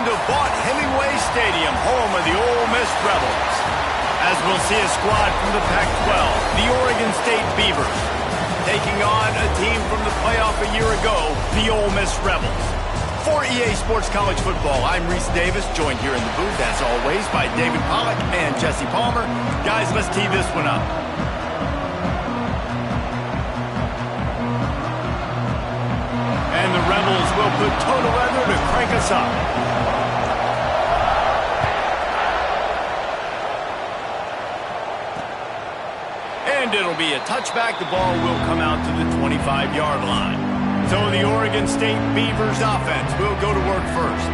to Vaught Hemingway Stadium, home of the Ole Miss Rebels. As we'll see a squad from the Pac-12, the Oregon State Beavers, taking on a team from the playoff a year ago, the Ole Miss Rebels. For EA Sports College Football, I'm Reese Davis, joined here in the booth, as always, by David Pollack and Jesse Palmer. Guys, let's tee this one up. And the Rebels will put total weather to crank us up. And it'll be a touchback. The ball will come out to the 25-yard line. So the Oregon State Beavers offense will go to work first.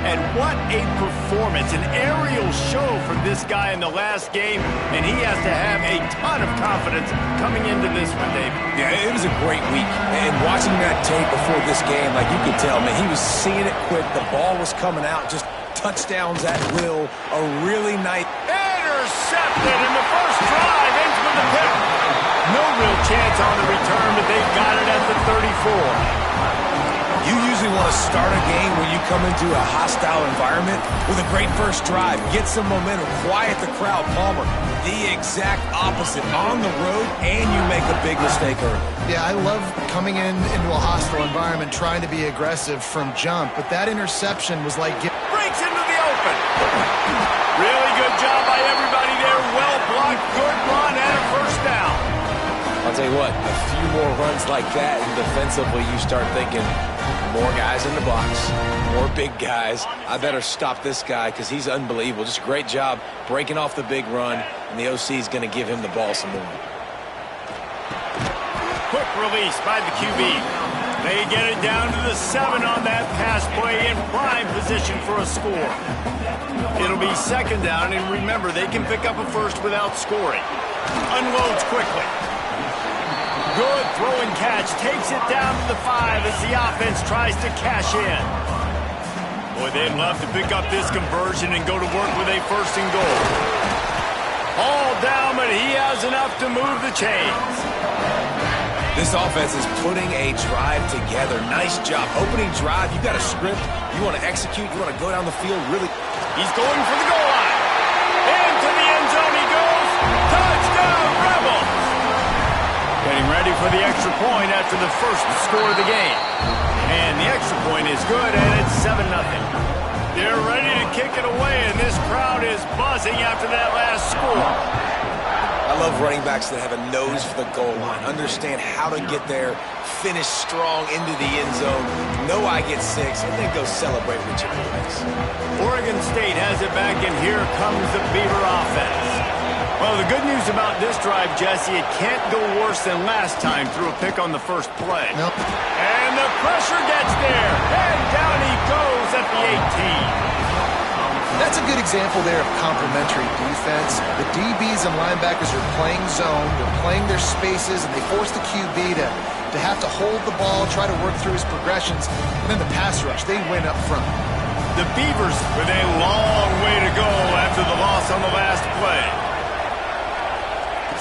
And what a performance, an aerial show from this guy in the last game, and he has to have a ton of confidence coming into this one, David. Yeah, it was a great week. And watching that tape before this game, like you could tell, man, he was seeing it quick. The ball was coming out, just touchdowns at will. A really nice... Intercepted in the first drive, ends with the pick. No real chance on the return, but they've got it at the 34. You usually want to start a game when you come into a hostile environment with a great first drive. Get some momentum, quiet the crowd. Palmer, the exact opposite. On the road, and you make a big mistake early. Yeah, I love coming into a hostile environment, trying to be aggressive from jump, but that interception was like... Breaks into the open. Really good job by everybody there. Well blocked, good run, and a first down. I'll tell you what, a few more runs like that, and defensively you start thinking, more guys in the box, more big guys. I better stop this guy because he's unbelievable. Just a great job breaking off the big run, and the OC is going to give him the ball some more. Quick release by the QB. They get it down to the 7 on that pass play in prime position for a score. It'll be second down, and remember, they can pick up a first without scoring. Unloads quickly. Good throw and catch. Takes it down to the 5 as the offense tries to cash in. Boy, they'd love to pick up this conversion and go to work with a first and goal. All down, but he has enough to move the chains. This offense is putting a drive together. Nice job. Opening drive, you got a script. You want to execute. You want to go down the field. Really. He's going for the goal line. Into the end zone he goes. Touchdown, Rebels. Getting ready for the extra point after the first score of the game. And the extra point is good, and it's 7-0. They're ready to kick it away, and this crowd is buzzing after that last score. I love running backs that have a nose for the goal line, understand how to get there, finish strong into the end zone, know I get 6, and then go celebrate with your boys. Oregon State has it back, and here comes the Beaver offense. Well, the good news about this drive, Jesse, it can't go worse than last time through a pick on the first play. Nope. And the pressure gets there, and down he goes at the 18. That's a good example there of complementary defense. The DBs and linebackers are playing zone, they're playing their spaces, and they force the QB to have to hold the ball, try to work through his progressions, and then the pass rush, they win up front. The Beavers with a long way to go after the loss on the last play.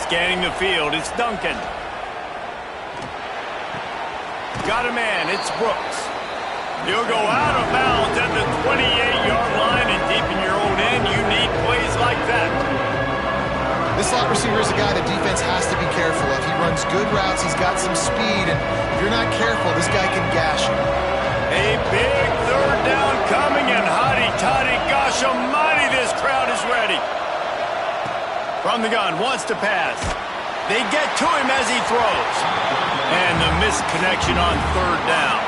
Scanning the field, it's Duncan. Got a man, it's Brooks. He'll go out of bounds at the 28-yard line, and deep in your own end, you need plays like that. This slot receiver is a guy the defense has to be careful of. He runs good routes, he's got some speed, and if you're not careful, this guy can gash you. A big third down coming, and hotty-toddy, gosh almighty, this crowd is ready. From the gun, wants to pass. They get to him as he throws. And the misconnection on third down.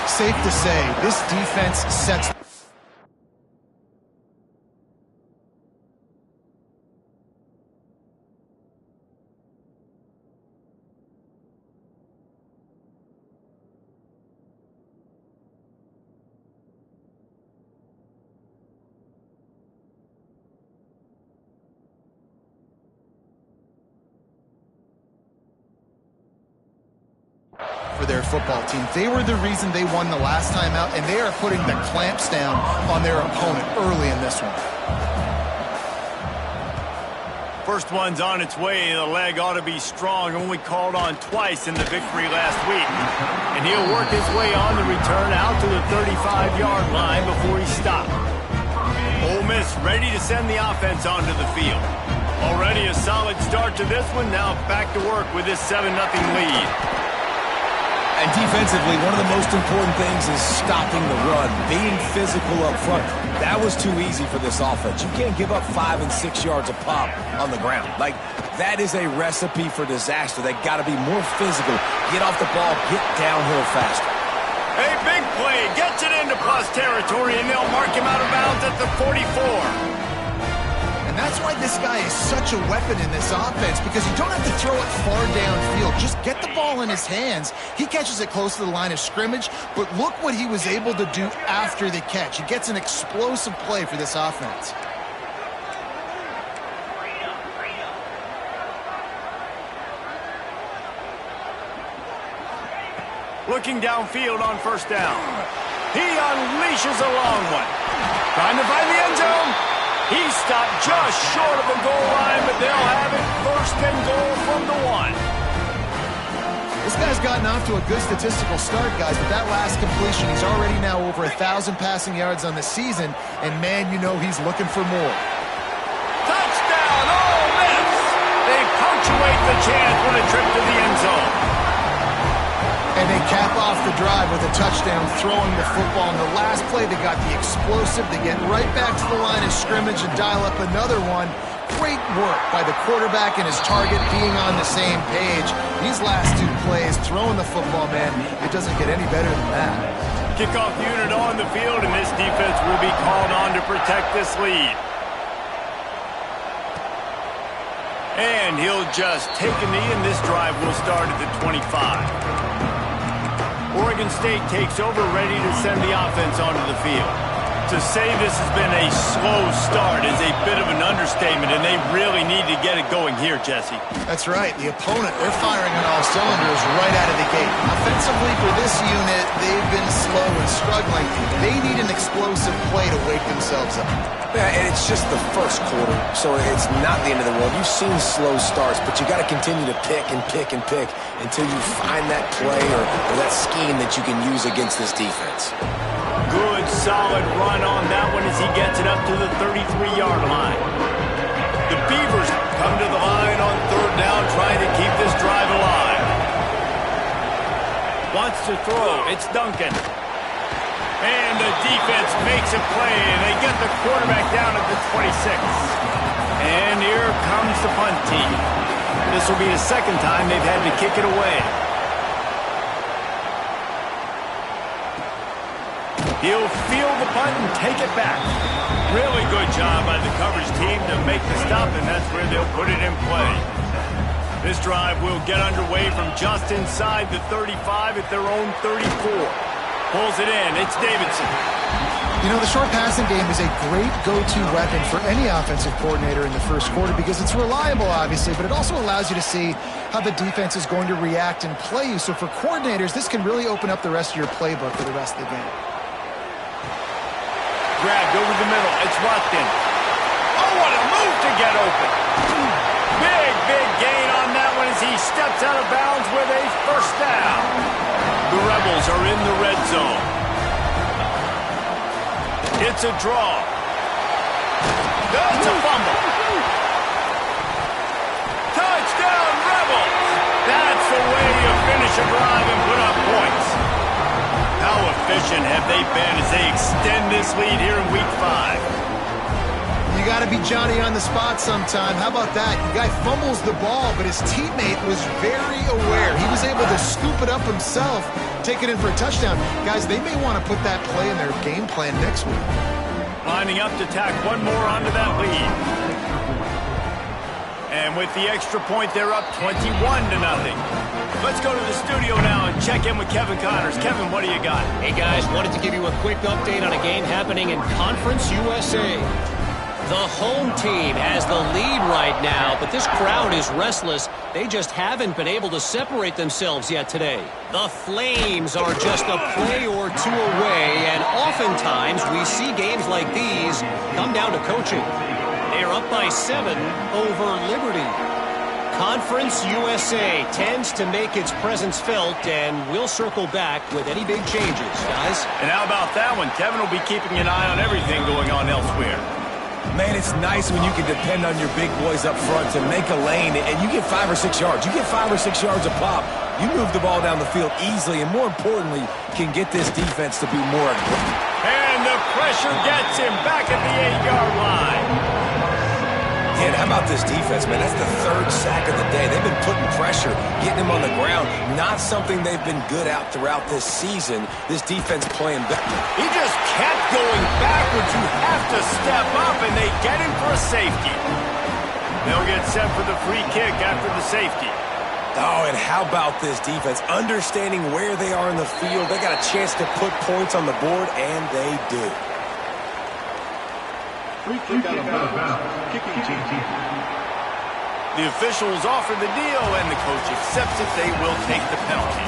Safe to say, this defense sets... for their football team. They were the reason they won the last time out, and they are putting the clamps down on their opponent early in this one. first one's on its way. The leg ought to be strong. Only called on twice in the victory last week. And he'll work his way on the return out to the 35-yard line before he stopped. Ole Miss ready to send the offense onto the field. Already a solid start to this one. Now back to work with this 7-0 lead. And defensively, one of the most important things is stopping the run, being physical up front. That was too easy for this offense. You can't give up 5 and 6 yards a pop on the ground. Like, that is a recipe for disaster. They got to be more physical, get off the ball, get downhill faster. A big play gets it into plus territory, and they'll mark him out of bounds at the 44. And that's why this guy is such a weapon in this offense, because you don't have to throw it far downfield. Just get the ball in his hands. He catches it close to the line of scrimmage, but look what he was able to do after the catch. He gets an explosive play for this offense. Looking downfield on first down. He unleashes a long one. Trying to find the end zone. He stopped just short of the goal line, but they'll have it first and goal from the 1. This guy's gotten off to a good statistical start, guys, but that last completion, he's already now over 1,000 passing yards on the season, and man, you know he's looking for more. Touchdown, Ole Miss! They punctuate the chance with a trip to the end zone. And they cap off the drive with a touchdown, throwing the football. In the last play, they got the explosive. They get right back to the line of scrimmage and dial up another one. Great work by the quarterback and his target being on the same page. These last 2 plays, throwing the football, man, it doesn't get any better than that. Kickoff unit on the field, and this defense will be called on to protect this lead. And he'll just take a knee, and this drive will start at the 25. Oregon State takes over, ready to send the offense onto the field. To say this has been a slow start is a bit of an understatement, and they really need to get it going here, Jesse. That's right. The opponent, they're firing on all cylinders right out of the gate. Offensively for this unit, they've been slow and struggling. They need an explosive play to wake themselves up. Yeah, and it's just the first quarter, so it's not the end of the world. You've seen slow starts, but you got to continue to pick and pick and pick until you find that play or that scheme that you can use against this defense. Good, solid run on that one as he gets it up to the 33-yard line. The Beavers come to the line on third down, trying to keep this drive alive. Wants to throw. It's Duncan. And the defense makes a play, and they get the quarterback down at the 26. And here comes the punt team. This will be the second time they've had to kick it away. He'll field the punt and take it back. Really good job by the coverage team to make the stop, and that's where they'll put it in play. This drive will get underway from just inside the 35 at their own 34. Pulls it in. It's Davidson. You know, the short passing game is a great go-to weapon for any offensive coordinator in the first quarter because it's reliable, obviously, but it also allows you to see how the defense is going to react and play you. So for coordinators, this can really open up the rest of your playbook for the rest of the game. Grabbed over the middle. It's Rushton. Oh, what a move to get open. Big gain on that one as he steps out of bounds with a first down. The Rebels are in the red zone. It's a draw. That's a fumble. Touchdown, Rebels. That's the way you finish a drive and put up points. How efficient have they been as they extend this lead here in Week 5? You got to be Johnny on the spot sometime. How about that? The guy fumbles the ball, but his teammate was very aware. He was able to scoop it up himself, take it in for a touchdown. Guys, they may want to put that play in their game plan next week. Lining up to tack one more onto that lead. And with the extra point, they're up 21-0. Let's go to the studio now and check in with Kevin Connors. Kevin, what do you got? Hey, guys, wanted to give you a quick update on a game happening in Conference USA. The home team has the lead right now, but this crowd is restless. They just haven't been able to separate themselves yet today. The Flames are just a play or two away, and oftentimes we see games like these come down to coaching. They are up by 7 over Liberty. Conference USA tends to make its presence felt, and we'll circle back with any big changes, guys. And how about that one? Kevin will be keeping an eye on everything going on elsewhere. Man, it's nice when you can depend on your big boys up front to make a lane, and you get 5 or 6 yards. You get 5 or 6 yards a pop. You move the ball down the field easily, and more importantly, can get this defense to be more aggressive. And the pressure gets him back at the 8-yard line. Yeah, and how about this defense, man? That's the 3rd sack of the day. They've been putting pressure, getting him on the ground. Not something they've been good at throughout this season. This defense playing better. He just kept going backwards. You have to step up, and they get him for a safety. They'll get set for the free kick after the safety. Oh, and how about this defense? Understanding where they are in the field. They got a chance to put points on the board, and they do. Free kick out of bounds. Kicking team. The officials offer the deal, and the coach accepts it. They will take the penalty.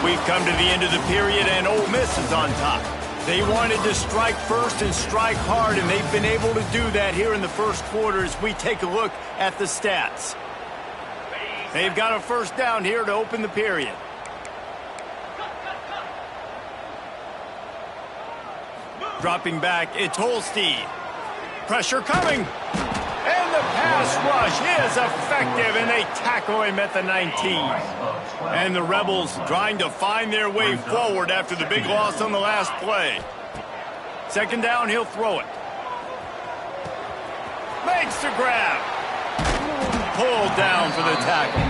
We've come to the end of the period, and Ole Miss is on top. They wanted to strike first and strike hard, and they've been able to do that here in the first quarter as we take a look at the stats. They've got a first down here to open the period. Dropping back, it's Holstein. Pressure coming. And the pass rush is effective, and they tackle him at the 19. And the Rebels trying to find their way forward after the big loss on the last play. Second down, he'll throw it. Makes the grab. Pulled down for the tackle.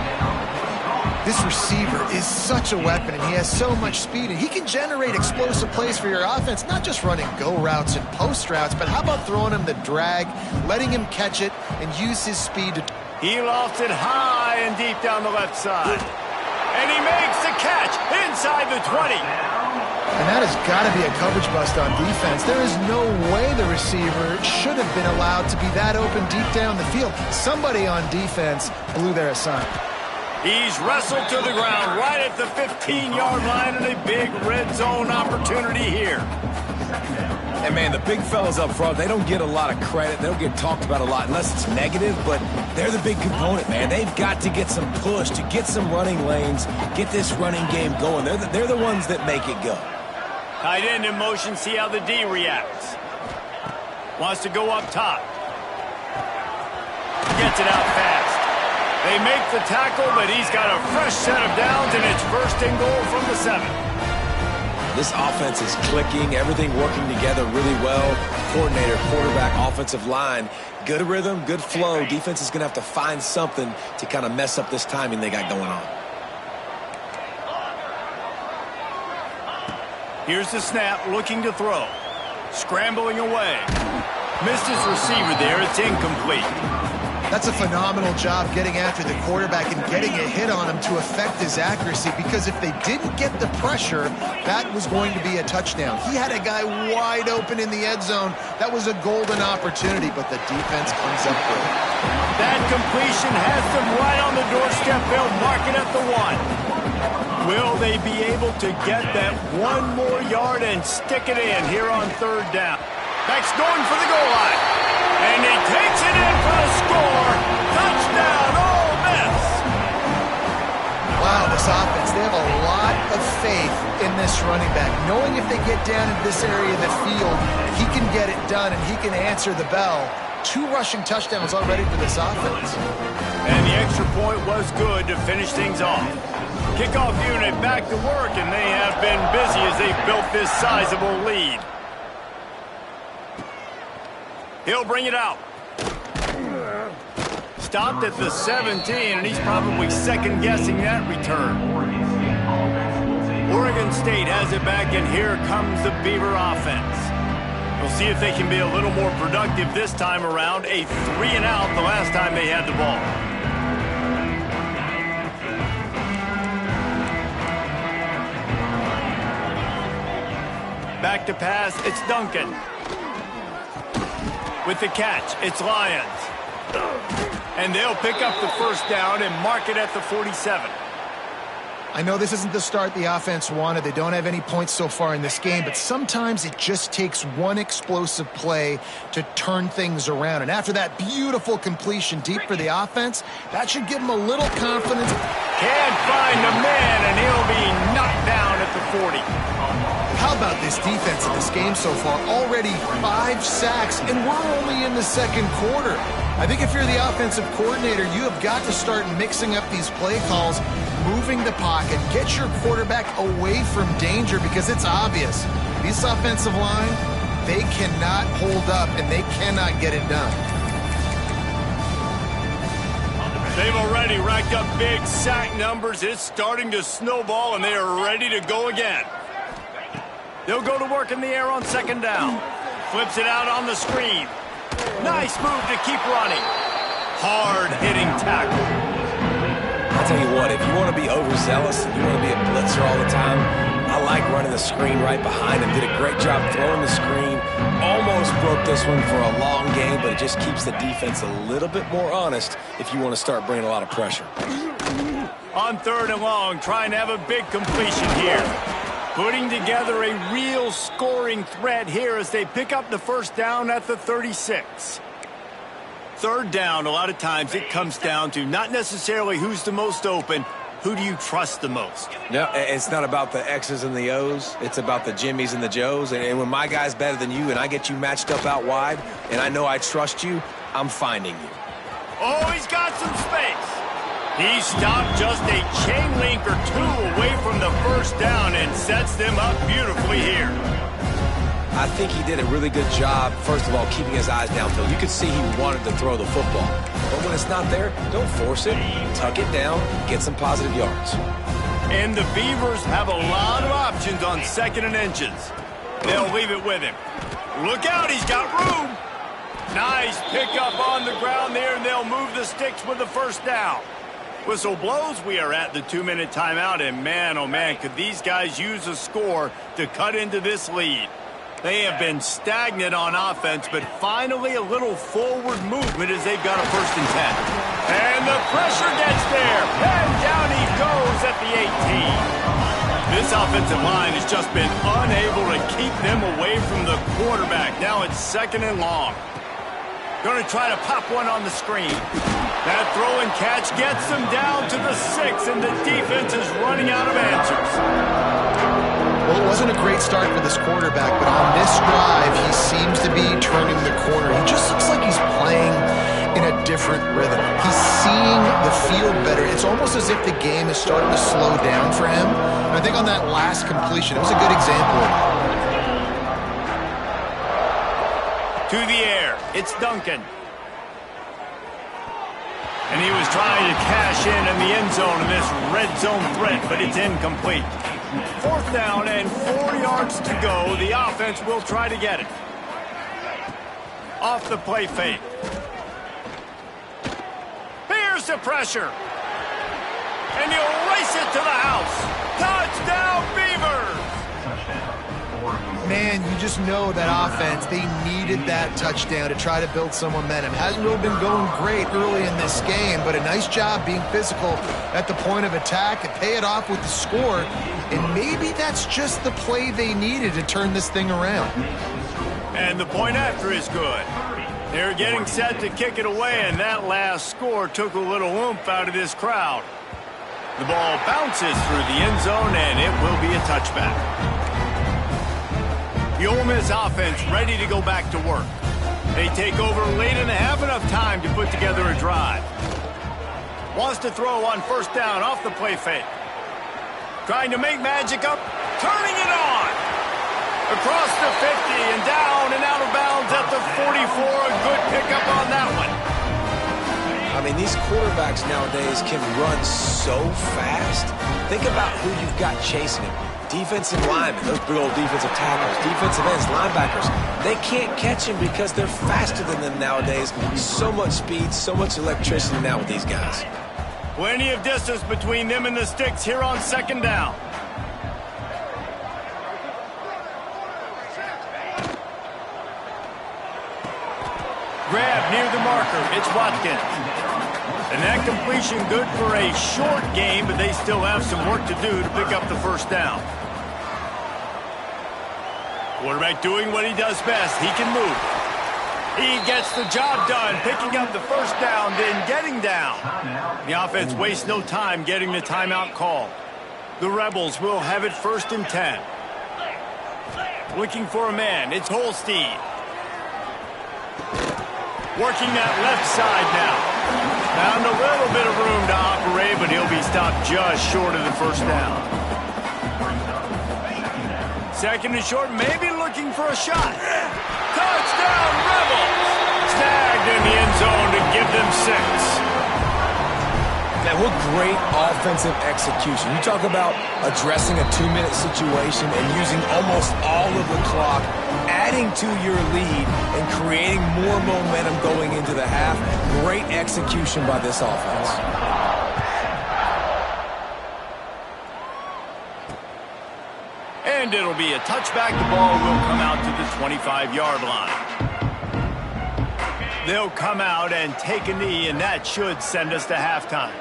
This receiver is such a weapon, and he has so much speed, and he can generate explosive plays for your offense, not just running go routes and post routes, but how about throwing him the drag, letting him catch it, and use his speed to... He lofts it high and deep down the left side. And he makes the catch inside the 20. And that has got to be a coverage bust on defense. There is no way the receiver should have been allowed to be that open deep down the field. Somebody on defense blew their assignment. He's wrestled to the ground right at the 15-yard line, and a big red zone opportunity here. And, man, the big fellas up front, they don't get a lot of credit. They don't get talked about a lot unless it's negative, but they're the big component, man. They've got to get some push, to get some running lanes, get this running game going. They're the ones that make it go. Tight end in motion, see how the D reacts. Wants to go up top. Gets it out fast. They make the tackle, but he's got a fresh set of downs, and it's first and goal from the 7. This offense is clicking, everything working together really well. Coordinator, quarterback, offensive line, good rhythm, good flow. Defense is going to have to find something to kind of mess up this timing they got going on. Here's the snap, looking to throw. Scrambling away. Missed his receiver there, it's incomplete. That's a phenomenal job getting after the quarterback and getting a hit on him to affect his accuracy, because if they didn't get the pressure, that was going to be a touchdown. He had a guy wide open in the end zone. That was a golden opportunity, but the defense comes up with it. That completion has them right on the doorstep. They'll mark it at the 1. Will they be able to get that one more yard and stick it in here on third down? Beck's going for the goal line. And he takes it in for the score. Touchdown, Ole Miss. Wow, this offense, they have a lot of faith in this running back, knowing if they get down into this area of the field, he can get it done and he can answer the bell. 2 rushing touchdowns already for this offense. And the extra point was good to finish things off. Kickoff unit back to work, and they have been busy as they've built this sizable lead. He'll bring it out. Stopped at the 17, and he's probably second-guessing that return. Oregon State has it back, and here comes the Beaver offense. We'll see if they can be a little more productive this time around. A 3-and-out the last time they had the ball. Back to pass, it's Duncan. With the catch, it's Lyons. And they'll pick up the first down and mark it at the 47. I know this isn't the start the offense wanted. They don't have any points so far in this game, but sometimes it just takes one explosive play to turn things around. And after that beautiful completion deep for the offense, that should give them a little confidence. Can't find the man, and he'll be knocked down at the 40. How about this defense in this game so far? Already 5 sacks, and we're only in the second quarter. I think if you're the offensive coordinator, you have got to start mixing up these play calls, moving the pocket, get your quarterback away from danger, because it's obvious. This offensive line, they cannot hold up, and they cannot get it done. They've already racked up big sack numbers. It's starting to snowball, and they are ready to go again. They'll go to work in the air on second down. Flips it out on the screen. Nice move to keep running. Hard-hitting tackle. I'll tell you what, if you want to be overzealous and you want to be a blitzer all the time, I like running the screen right behind him. Did a great job throwing the screen. Almost broke this one for a long game, but it just keeps the defense a little bit more honest if you want to start bringing a lot of pressure. On third and long, trying to have a big completion here. Putting together a real scoring threat here as they pick up the first down at the 36. Third down, a lot of times it comes down to not necessarily who's the most open, who do you trust the most? No, it's not about the X's and the O's. It's about the Jimmies and the Joes. And when my guy's better than you and I get you matched up out wide and I know I trust you, I'm finding you. Oh, he's got some space. He stopped just a chain link or two away from the first down and sets them up beautifully here. I think he did a really good job, first of all, keeping his eyes downfield. You could see he wanted to throw the football. But when it's not there, don't force it. Tuck it down, get some positive yards. And the Beavers have a lot of options on second and inches. They'll leave it with him. Look out, he's got room. Nice pickup on the ground there, and they'll move the sticks with the first down. Whistle blows, we are at the 2-minute timeout, and man, oh man, could these guys use a score to cut into this lead. They have been stagnant on offense, but finally a little forward movement as they've got a 1st and 10. And the pressure gets there, and down he goes at the 18. This offensive line has just been unable to keep them away from the quarterback. Now it's 2nd and long. Going to try to pop one on the screen. That throw and catch gets them down to the 6, and the defense is running out of answers. Well, it wasn't a great start for this quarterback, but on this drive, he seems to be turning the corner. He just looks like he's playing in a different rhythm. He's seeing the field better. It's almost as if the game is starting to slow down for him. And I think on that last completion, it was a good example of it. To the air, it's Duncan. And he was trying to cash in the end zone in this red zone threat, but it's incomplete. 4th down and 4 yards to go. The offense will try to get it. Off the play fake. Here's the pressure. And he'll race it to the house. Touchdown, Beavers! Man, you just know that offense, they needed that touchdown to try to build some momentum. Hasn't really been going great early in this game, but a nice job being physical at the point of attack and pay it off with the score. And maybe that's just the play they needed to turn this thing around. And the point after is good. They're getting set to kick it away, and that last score took a little oomph out of this crowd. The ball bounces through the end zone, and it will be a touchback. The Ole Miss offense ready to go back to work. They take over late and have enough time to put together a drive. Wants to throw on 1st down off the play fake. Trying to make magic up, turning it on. Across the 50 and down and out of bounds at the 44. A good pickup on that one. I mean, these quarterbacks nowadays can run so fast. Think about who you've got chasing him. Defensive linemen, those big old defensive tackles, defensive ends, linebackers, they can't catch him because they're faster than them nowadays. So much speed, so much electricity now with these guys. Plenty of distance between them and the sticks here on 2nd down. Grab near the marker. It's Watkins. And that completion good for a short game, but they still have some work to do to pick up the first down. Quarterback doing what he does best. He can move. He gets the job done, picking up the first down, then getting down. The offense wastes no time getting the timeout call. The Rebels will have it 1st and 10. Looking for a man. It's Holstein. Working that left side now. Found a little bit of room to operate, but he'll be stopped just short of the first down. 2nd and short, maybe looking for a shot. Touchdown, Rebels! Snagged in the end zone to give them 6. Man, what great offensive execution. You talk about addressing a 2-minute situation and using almost all of the clock, adding to your lead and creating more momentum going into the half. Great execution by this offense. And it'll be a touchback. The ball will come out to the 25-yard line. They'll come out and take a knee, and that should send us to halftime.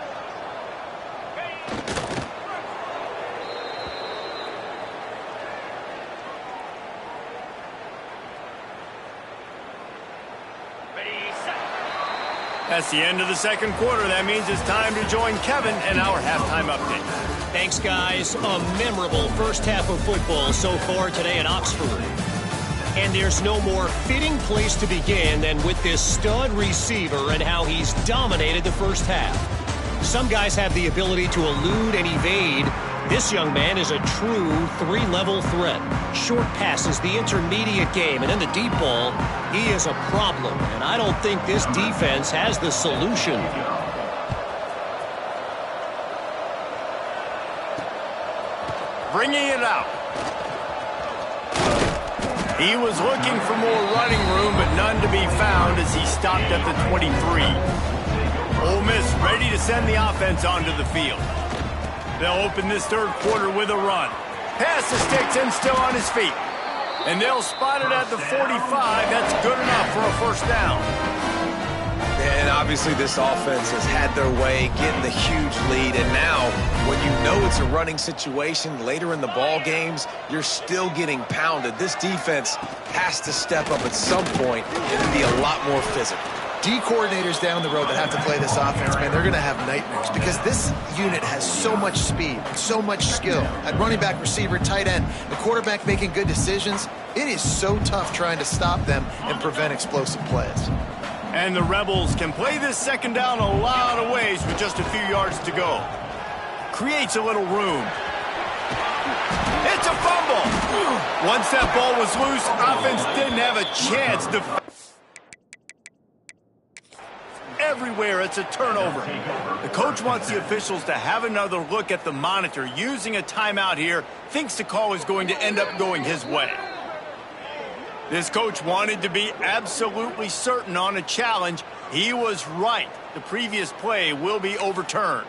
That's the end of the 2nd quarter. That means it's time to join Kevin and our halftime update. Thanks, guys. A memorable first half of football so far today in Oxford. And there's no more fitting place to begin than with this stud receiver and how he's dominated the first half. Some guys have the ability to elude and evade. This young man is a true 3-level threat. Short passes, the intermediate game, and then the deep ball. He is a problem, and I don't think this defense has the solution. Bringing it out. He was looking for more running room, but none to be found as he stopped at the 23. Ole Miss ready to send the offense onto the field. They'll open this 3rd quarter with a run. Pass the sticks and still on his feet. And they'll spot it at the 45. That's good enough for a first down. And obviously this offense has had their way getting the huge lead. And now, when you know it's a running situation later in the ball games, you're still getting pounded. This defense has to step up at some point and be a lot more physical. D coordinators down the road that have to play this offense, man, they're going to have nightmares because this unit has so much speed, so much skill. At running back, receiver, tight end, the quarterback making good decisions. It is so tough trying to stop them and prevent explosive plays. And the Rebels can play this 2nd down a lot of ways with just a few yards to go. Creates a little room. It's a fumble. Once that ball was loose, offense didn't have a chance to... Everywhere, it's a turnover. The coach wants the officials to have another look at the monitor. Using a timeout here, thinks the call is going to end up going his way. This coach wanted to be absolutely certain on a challenge. He was right. The previous play will be overturned.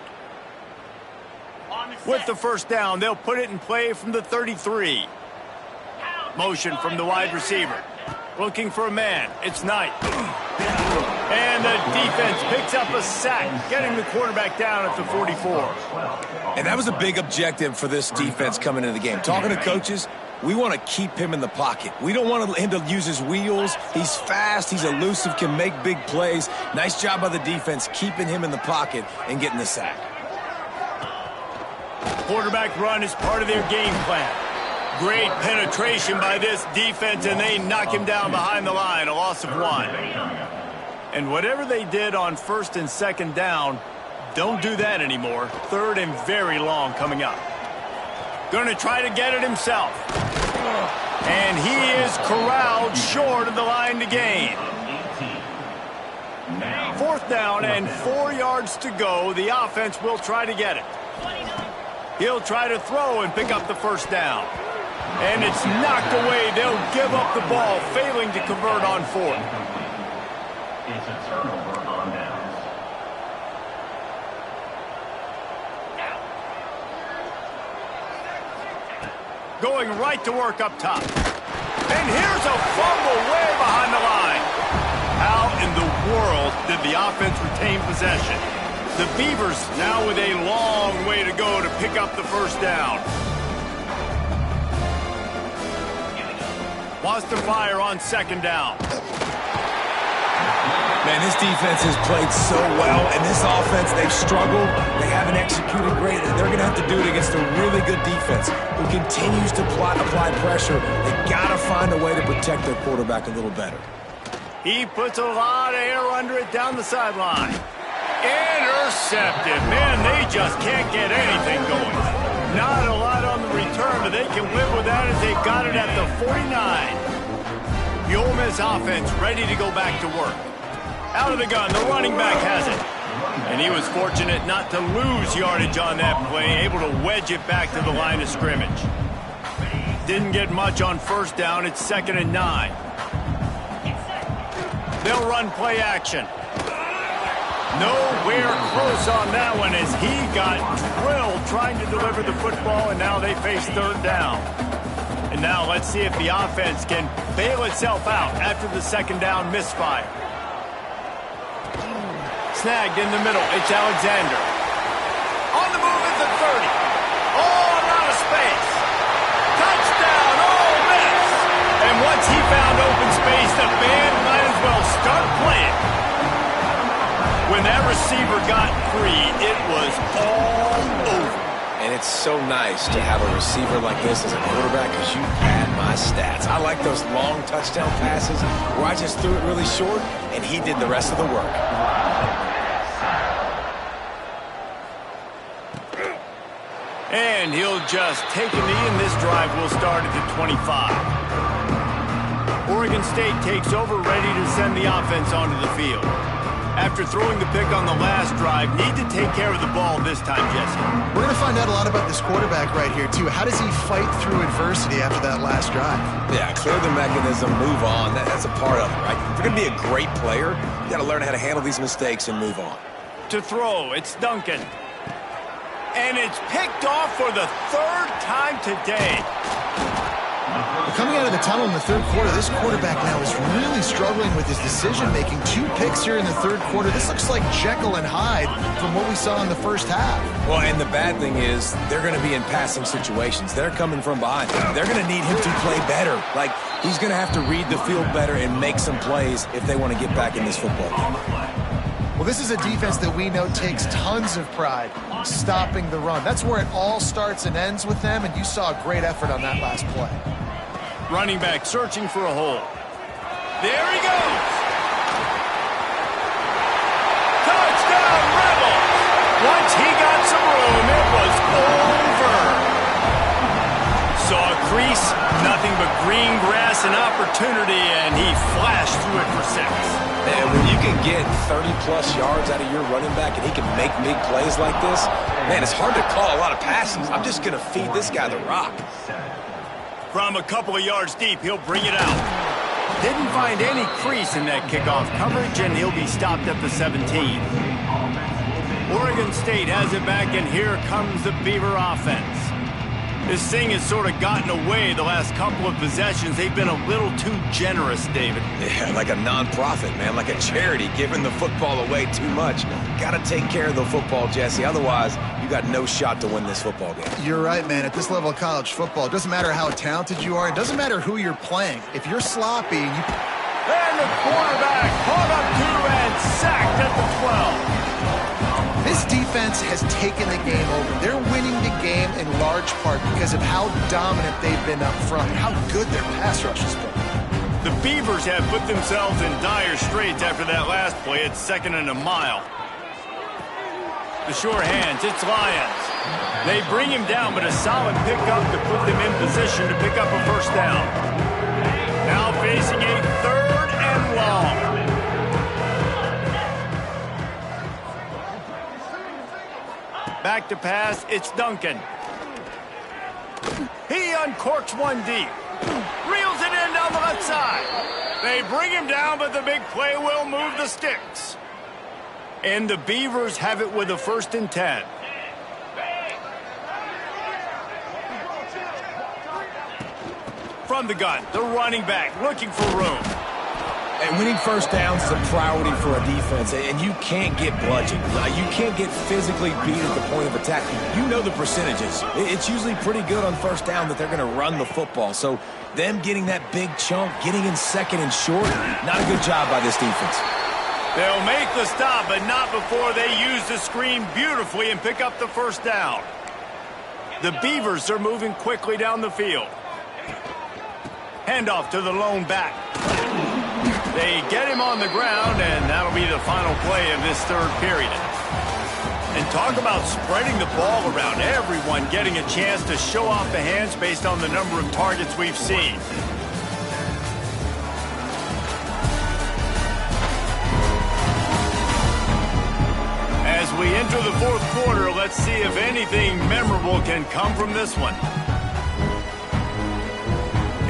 With the first down, they'll put it in play from the 33. Motion from the wide receiver. Looking for a man. It's Knight. And the defense picks up a sack, getting the quarterback down at the 44. And that was a big objective for this defense coming into the game. Talking to coaches, we want to keep him in the pocket. We don't want him to use his wheels. He's fast, he's elusive, can make big plays. Nice job by the defense keeping him in the pocket and getting the sack. Quarterback run is part of their game plan. Great penetration by this defense, and they knock him down behind the line, a loss of 1. And whatever they did on 1st and 2nd down, don't do that anymore. 3rd and very long coming up. Going to try to get it himself. And he is corralled short of the line to gain. 4th down and 4 yards to go. The offense will try to get it. He'll try to throw and pick up the first down. And it's knocked away. They'll give up the ball, failing to convert on 4th. It's a turnover on downs. Going right to work up top. And here's a fumble way behind the line. How in the world did the offense retain possession? The Beavers now with a long way to go to pick up the first down. Wants to fire on second down. Man, this defense has played so well, and this offense, they've struggled. They haven't executed great, and they're going to have to do it against a really good defense who continues to apply pressure. They've got to find a way to protect their quarterback a little better. He puts a lot of air under it down the sideline. Intercepted. Man, they just can't get anything going. Not a lot on the return, but they can live with that as they got it at the 49. The Ole Miss offense ready to go back to work. Out of the gun, the running back has it. And he was fortunate not to lose yardage on that play, able to wedge it back to the line of scrimmage. Didn't get much on first down. It's 2nd and 9. They'll run play action. Nowhere close on that one as he got drilled trying to deliver the football, and now they face 3rd down. And now let's see if the offense can bail itself out after the 2nd down misfire. Snagged in the middle. It's Alexander. On the move at the 30. Oh, a lot of space. Touchdown, Ole Miss. And once he found open space, the band might as well start playing. When that receiver got free, it was all over. And it's so nice to have a receiver like this as a quarterback because you pad my stats. I like those long touchdown passes where I just threw it really short, and he did the rest of the work. And he'll just take a knee, and this drive will start at the 25. Oregon State takes over, ready to send the offense onto the field. After throwing the pick on the last drive, need to take care of the ball this time, Jesse. We're going to find out a lot about this quarterback right here, too. How does he fight through adversity after that last drive? Yeah, clear the mechanism, move on. That's a part of it, right? If you're going to be a great player, you got to learn how to handle these mistakes and move on. To throw, it's Duncan. And it's picked off for the 3rd time today. Coming out of the tunnel in the 3rd quarter, this quarterback now is really struggling with his decision-making. 2 picks here in the 3rd quarter. This looks like Jekyll and Hyde from what we saw in the first half. Well, and the bad thing is they're going to be in passing situations. They're coming from behind. They're going to need him to play better. Like, he's going to have to read the field better and make some plays if they want to get back in this football game. Well, this is a defense that we know takes tons of pride stopping the run. That's where it all starts and ends with them, and you saw a great effort on that last play. Running back searching for a hole. There he goes. Touchdown, Rebels. Once he got some room, it was over. Saw a crease, nothing but green grass and opportunity, and he flashed through it for 6. And when you can get 30-plus yards out of your running back and he can make big plays like this, man, it's hard to call a lot of passes. I'm just going to feed this guy the rock. From a couple of yards deep, he'll bring it out. Didn't find any crease in that kickoff coverage, and he'll be stopped at the 17. Oregon State has it back, and here comes the Beaver offense. This thing has sort of gotten away the last couple of possessions. They've been a little too generous, David. Yeah, like a nonprofit, man, like a charity, giving the football away too much. Got to take care of the football, Jesse. Otherwise, you got no shot to win this football game. You're right, man. At this level of college football, it doesn't matter how talented you are. It doesn't matter who you're playing. If you're sloppy, And the quarterback caught up to and sacked at the 12. this defense has taken the game over. They're winning the game in large part because of how dominant they've been up front, how good their pass rush has been. The Beavers have put themselves in dire straits after that last play. It's 2nd and a mile. The sure hands, it's Lions. They bring him down, but a solid pickup to put them in position to pick up a first down. Now facing a 3rd and long. Back to pass, it's Duncan. He uncorks one deep. Reels it in down the left side. They bring him down, but the big play will move the sticks. And the Beavers have it with a 1st and 10. From the gun, the running back looking for room. And winning first downs is a priority for a defense, and you can't get bludgeoned. You can't get physically beat at the point of attack. You know the percentages. It's usually pretty good on first down that they're going to run the football. So them getting that big chunk, getting in second and short, not a good job by this defense. They'll make the stop, but not before they use the screen beautifully and pick up the first down. The Beavers are moving quickly down the field. Handoff to the lone back. They get him on the ground, and that'll be the final play of this third period. And talk about spreading the ball around. Everyone getting a chance to show off the hands based on the number of targets we've seen. As we enter the fourth quarter, let's see if anything memorable can come from this one.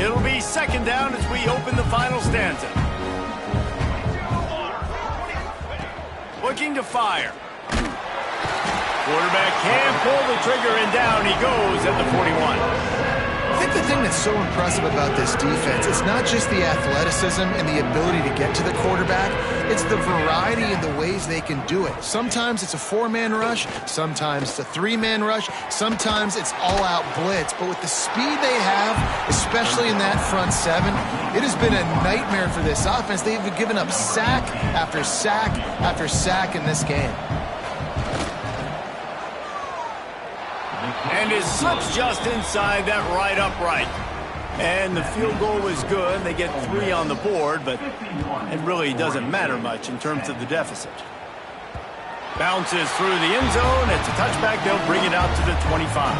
It'll be second down as we open the final stanza. Looking to fire. Quarterback can pull the trigger, and down he goes at the 41. I think the thing that's so impressive about this defense, it's not just the athleticism and the ability to get to the quarterback, it's the variety in the ways they can do it. Sometimes it's a four-man rush, sometimes it's a three-man rush, sometimes it's all-out blitz. But with the speed they have, especially in that front seven, it has been a nightmare for this offense. They've given up sack after sack after sack in this game. And it slips just inside that right upright. And the field goal was good. They get 3 on the board, but it really doesn't matter much in terms of the deficit. Bounces through the end zone. It's a touchback. They'll bring it out to the 25.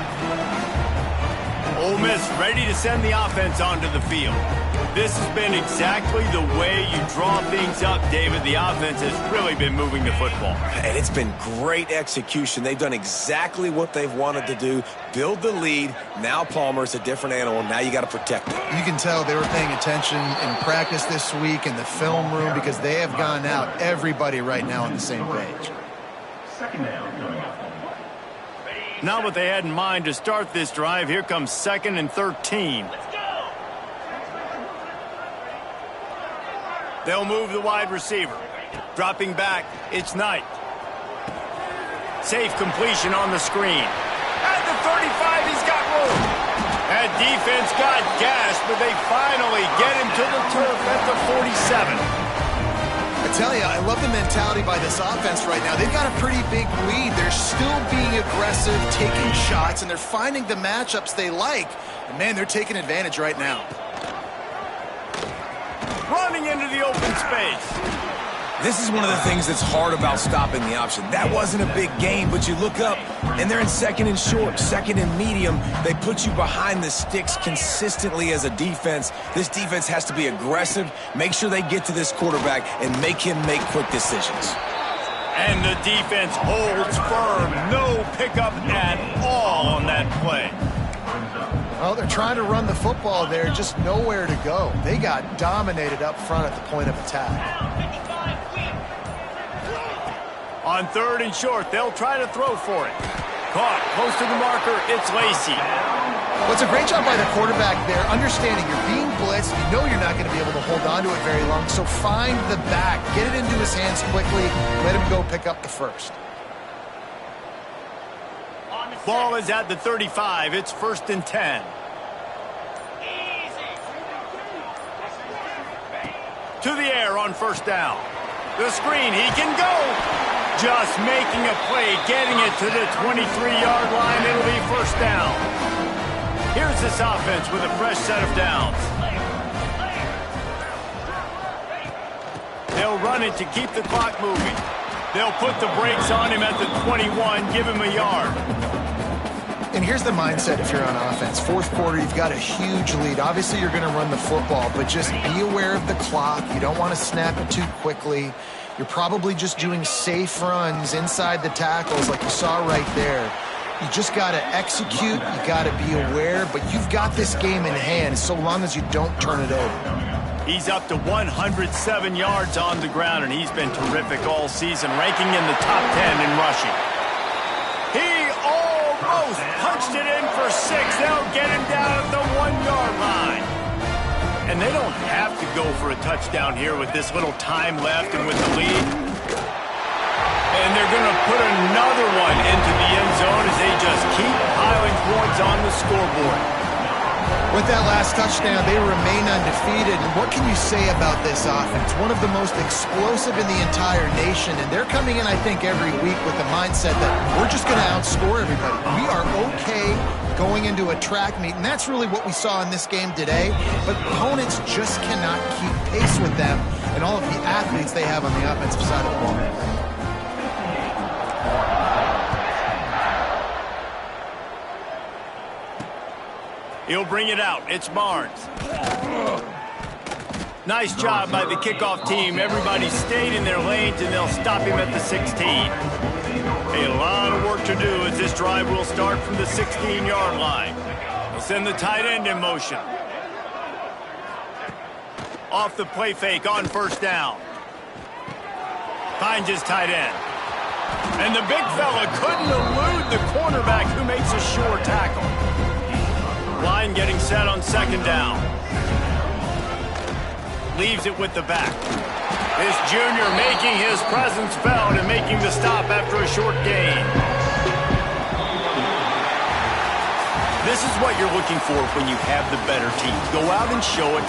Ole Miss ready to send the offense onto the field. This has been exactly the way you draw things up, David. The offense has really been moving the football. And it's been great execution. They've done exactly what they've wanted to do. Build the lead. Now Palmer's a different animal. Now you got to protect him. You can tell they were paying attention in practice this week in the film room because they have gone out, everybody right now on the same page. Second down coming up. Not what they had in mind to start this drive. Here comes 2nd and 13. They'll move the wide receiver. Dropping back, it's Knight. Safe completion on the screen. At the 35, he's got room. That defense got gassed, but they finally get him to the turf at the 47. I tell you, I love the mentality by this offense right now. They've got a pretty big lead. They're still being aggressive, taking shots, and they're finding the matchups they like. And man, they're taking advantage right now. Running into the open space. This is one of the things that's hard about stopping the option. That wasn't a big gain, but you look up, and they're in second and short, second and medium. They put you behind the sticks consistently as a defense. This defense has to be aggressive, make sure they get to this quarterback, and make him make quick decisions. And the defense holds firm. No pickup at all on that play. Well, they're trying to run the football there, just nowhere to go. They got dominated up front at the point of attack. On 3rd and short, they'll try to throw for it. Caught close to the marker, it's Lacey. Well, it's a great job by the quarterback there, understanding you're being blitzed. You know you're not going to be able to hold on to it very long, so find the back. Get it into his hands quickly. Let him go pick up the first. Ball is at the 35. It's 1st and 10. To the air on 1st down. The screen, he can go. Just making a play, getting it to the 23-yard line. It'll be 1st down. Here's this offense with a fresh set of downs. They'll run it to keep the clock moving. They'll put the brakes on him at the 21, give him a yard. And here's the mindset if you're on offense. 4th quarter, you've got a huge lead. Obviously, you're going to run the football, but just be aware of the clock. You don't want to snap it too quickly. You're probably just doing safe runs inside the tackles like you saw right there. You just got to execute. You got to be aware, but you've got this game in hand so long as you don't turn it over. He's up to 107 yards on the ground, and he's been terrific all season, ranking in the top 10 in rushing. He almost punched it in for 6. They'll get him down at the 1-yard line. And they don't have to go for a touchdown here with this little time left and with the lead. And they're going to put another one into the end zone as they just keep piling points on the scoreboard. With that last touchdown, they remain undefeated. And what can you say about this offense? One of the most explosive in the entire nation. And they're coming in, I think, every week with the mindset that we're just going to outscore everybody. We are okay going into a track meet. And that's really what we saw in this game today. But opponents just cannot keep pace with them and all of the athletes they have on the offensive side of the ball. He'll bring it out. It's Barnes. Nice job by the kickoff team. Everybody stayed in their lanes, and they'll stop him at the 16. A lot of work to do as this drive will start from the 16-yard line. They'll send the tight end in motion. Off the play fake on first down. Finds his tight end. And the big fella couldn't elude the cornerback who makes a sure tackle. Line getting set on second down. Leaves it with the back. This junior making his presence felt and making the stop after a short gain. This is what you're looking for when you have the better team. Go out and show it.